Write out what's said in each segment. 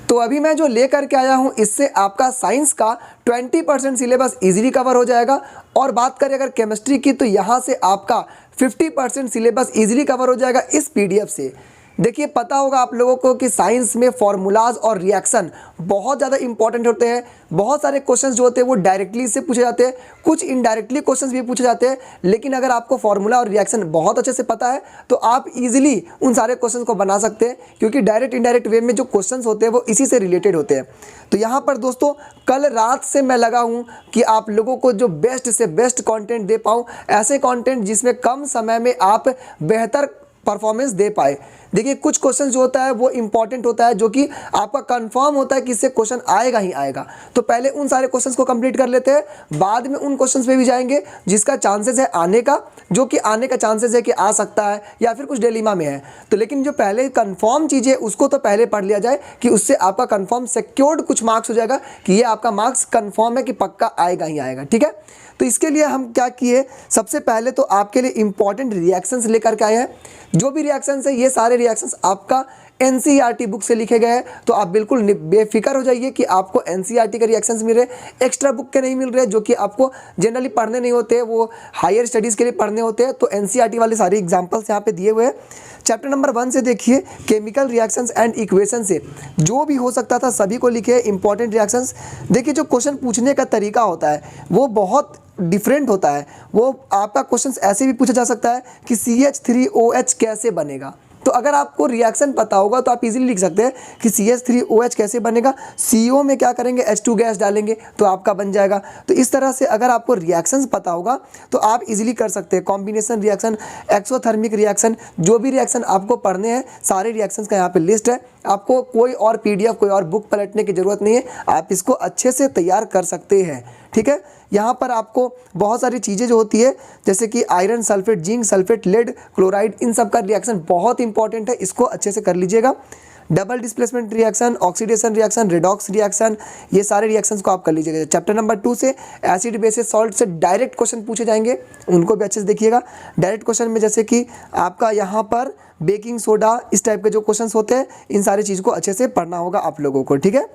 तो अभी मैं जो लेकर के आया हूँ इससे आपका साइंस का 20% सिलेबस इजीली कवर हो जाएगा। और बात करें अगर केमिस्ट्री की तो यहाँ से आपका 50% सिलेबस इजीली कवर हो जाएगा इस पीडीएफ से। देखिए पता होगा आप लोगों को कि साइंस में फॉर्मूलाज और रिएक्शन बहुत ज़्यादा इंपॉर्टेंट होते हैं। बहुत सारे क्वेश्चंस जो होते हैं वो डायरेक्टली से पूछे जाते हैं, कुछ इनडायरेक्टली क्वेश्चंस भी पूछे जाते हैं। लेकिन अगर आपको फॉर्मूला और रिएक्शन बहुत अच्छे से पता है तो आप इजीली उन सारे क्वेश्चंस को बना सकते हैं, क्योंकि डायरेक्ट इनडायरेक्ट वे में जो क्वेश्चंस होते हैं वो इसी से रिलेटेड होते हैं। तो यहाँ पर दोस्तों कल रात से मैं लगा हूँ कि आप लोगों को जो बेस्ट से बेस्ट कॉन्टेंट दे पाऊँ, ऐसे कॉन्टेंट जिसमें कम समय में आप बेहतर परफॉर्मेंस दे पाए। देखिए कुछ क्वेश्चन जो होता है वो इंपॉर्टेंट होता है, जो कि आपका कंफर्म होता है कि इससे क्वेश्चन आएगा ही आएगा। तो पहले उन सारे क्वेश्चंस को कंप्लीट कर लेते हैं, बाद में उन क्वेश्चंस पे भी जाएंगे जिसका चांसेस है आने का, जो कि आने का चांसेस है कि आ सकता है या फिर कुछ डिलेमा में है। तो लेकिन जो पहले कंफर्म चीज़ है उसको तो पहले पढ़ लिया जाए कि उससे आपका कंफर्म सिक्योर्ड कुछ मार्क्स हो जाएगा कि ये आपका मार्क्स कंफर्म है कि पक्का आएगा ही आएगा। ठीक है, तो इसके लिए हम क्या किए, सबसे पहले तो आपके लिए इंपॉर्टेंट रिएक्शंस लेकर के आए हैं। जो भी रिएक्शंस है ये सारे रिएक्शंस आपका एनसीईआरटी बुक से लिखे गए हैं। तो आप बिल्कुल बेफिक्र हो जाइए कि आपको एनसीईआरटी के रिएक्शंस मिल रहे, एक्स्ट्रा बुक के नहीं मिल रहे, जो कि आपको जनरली पढ़ने नहीं होते, वो हायर स्टडीज़ के लिए पढ़ने होते हैं। तो एनसीईआरटी वाले सारे एग्जाम्पल्स यहाँ पे दिए हुए हैं। चैप्टर नंबर 1 से देखिए, केमिकल रिएक्शंस एंड इक्वेशन से जो भी हो सकता था सभी को लिखे इंपॉर्टेंट रिएक्शंस। देखिए जो क्वेश्चन पूछने का तरीका होता है वो बहुत डिफरेंट होता है। वो आपका क्वेश्चन ऐसे भी पूछा जा सकता है कि CH3OH कैसे बनेगा। तो अगर आपको रिएक्शन पता होगा तो आप इजीली लिख सकते हैं कि CH3OH कैसे बनेगा, CO में क्या करेंगे, H2 गैस डालेंगे तो आपका बन जाएगा। तो इस तरह से अगर आपको रिएक्शंस पता होगा तो आप इजीली कर सकते हैं। कॉम्बिनेशन रिएक्शन, एक्सोथर्मिक रिएक्शन, जो भी रिएक्शन आपको पढ़ने हैं सारे रिएक्शंस का यहाँ पे लिस्ट है। आपको कोई और PDF कोई और बुक पलटने की ज़रूरत नहीं है, आप इसको अच्छे से तैयार कर सकते हैं। ठीक है, यहाँ पर आपको बहुत सारी चीज़ें जो होती है जैसे कि iron sulphate, zinc sulphate, lead chloride, इन सब का रिएक्शन बहुत इंपॉर्टेंट है, इसको अच्छे से कर लीजिएगा। Double displacement reaction, oxidation reaction, redox reaction, ये सारे रिएक्शंस को आप कर लीजिएगा। चैप्टर नंबर 2 से एसिड बेसिस सॉल्ट से डायरेक्ट क्वेश्चन पूछे जाएंगे, उनको भी अच्छे से देखिएगा। डायरेक्ट क्वेश्चन में जैसे कि आपका यहाँ पर बेकिंग सोडा, इस टाइप के जो क्वेश्चन होते हैं, इन सारी चीज़ को अच्छे से पढ़ना होगा आप लोगों को। ठीक है,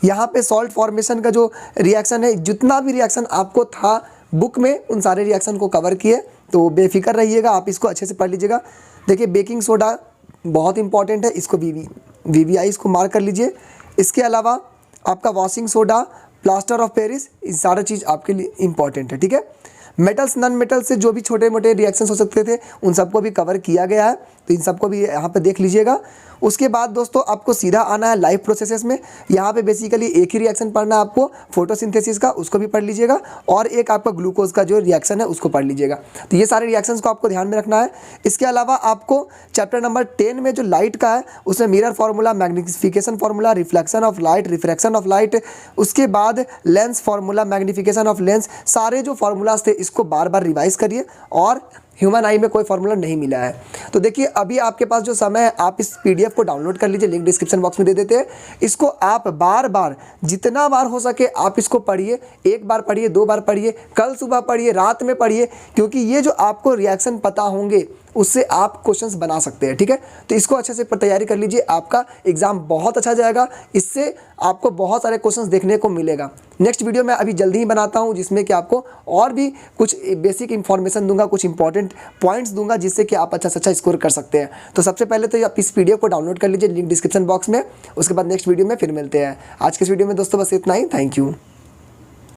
यहाँ पे सॉल्ट फॉर्मेशन का जो रिएक्शन है, जितना भी रिएक्शन आपको था बुक में उन सारे रिएक्शन को कवर किए, तो बेफिक्र रहिएगा, आप इसको अच्छे से पढ़ लीजिएगा। देखिए बेकिंग सोडा बहुत इंपॉर्टेंट है, इसको VBI इसको मार्क कर लीजिए। इसके अलावा आपका washing soda, plaster of Paris, ये सारा चीज़ आपके लिए इंपॉर्टेंट है। ठीक है, मेटल्स नॉन मेटल से जो भी छोटे मोटे रिएक्शंस हो सकते थे उन सबको भी कवर किया गया है, तो इन सबको भी यहाँ पे देख लीजिएगा। उसके बाद दोस्तों आपको सीधा आना है लाइफ प्रोसेसेस में। यहाँ पे बेसिकली एक ही रिएक्शन पढ़ना है आपको, फोटोसिंथेसिस का, उसको भी पढ़ लीजिएगा, और एक आपका ग्लूकोज का जो रिएक्शन है उसको पढ़ लीजिएगा। तो ये सारे रिएक्शंस को आपको ध्यान में रखना है। इसके अलावा आपको चैप्टर नंबर 10 में जो लाइट का है उसमें mirror formula, magnification formula, reflection of light, refraction of light, उसके बाद lens formula, magnification of lens, सारे जो फार्मूलाज थे इसको बार बार रिवाइज करिए। और ह्यूमन आई में कोई फार्मूला नहीं मिला है। तो देखिए अभी आपके पास जो समय है आप इस PDF को डाउनलोड कर लीजिए, लिंक डिस्क्रिप्शन बॉक्स में दे देते हैं। इसको आप बार बार जितना बार हो सके आप इसको पढ़िए, 1 बार पढ़िए, 2 बार पढ़िए, कल सुबह पढ़िए, रात में पढ़िए, क्योंकि ये जो आपको रिएक्शन पता होंगे उससे आप क्वेश्चंस बना सकते हैं। ठीक है, तो इसको अच्छे से तैयारी कर लीजिए, आपका एग्जाम बहुत अच्छा जाएगा, इससे आपको बहुत सारे क्वेश्चंस देखने को मिलेगा। नेक्स्ट वीडियो मैं अभी जल्दी ही बनाता हूं जिसमें कि आपको और भी कुछ बेसिक इंफॉर्मेशन दूंगा, कुछ इंपॉर्टेंट पॉइंट्स दूंगा जिससे कि आप अच्छा से अच्छा स्कोर कर सकते हैं। तो सबसे पहले तो आप इस PDF को डाउनलोड कर लीजिए, लिंक डिस्क्रिप्शन बॉक्स में। उसके बाद नेक्स्ट वीडियो में फिर मिलते हैं। आज के इस वीडियो में दोस्तों बस इतना ही। Thank you.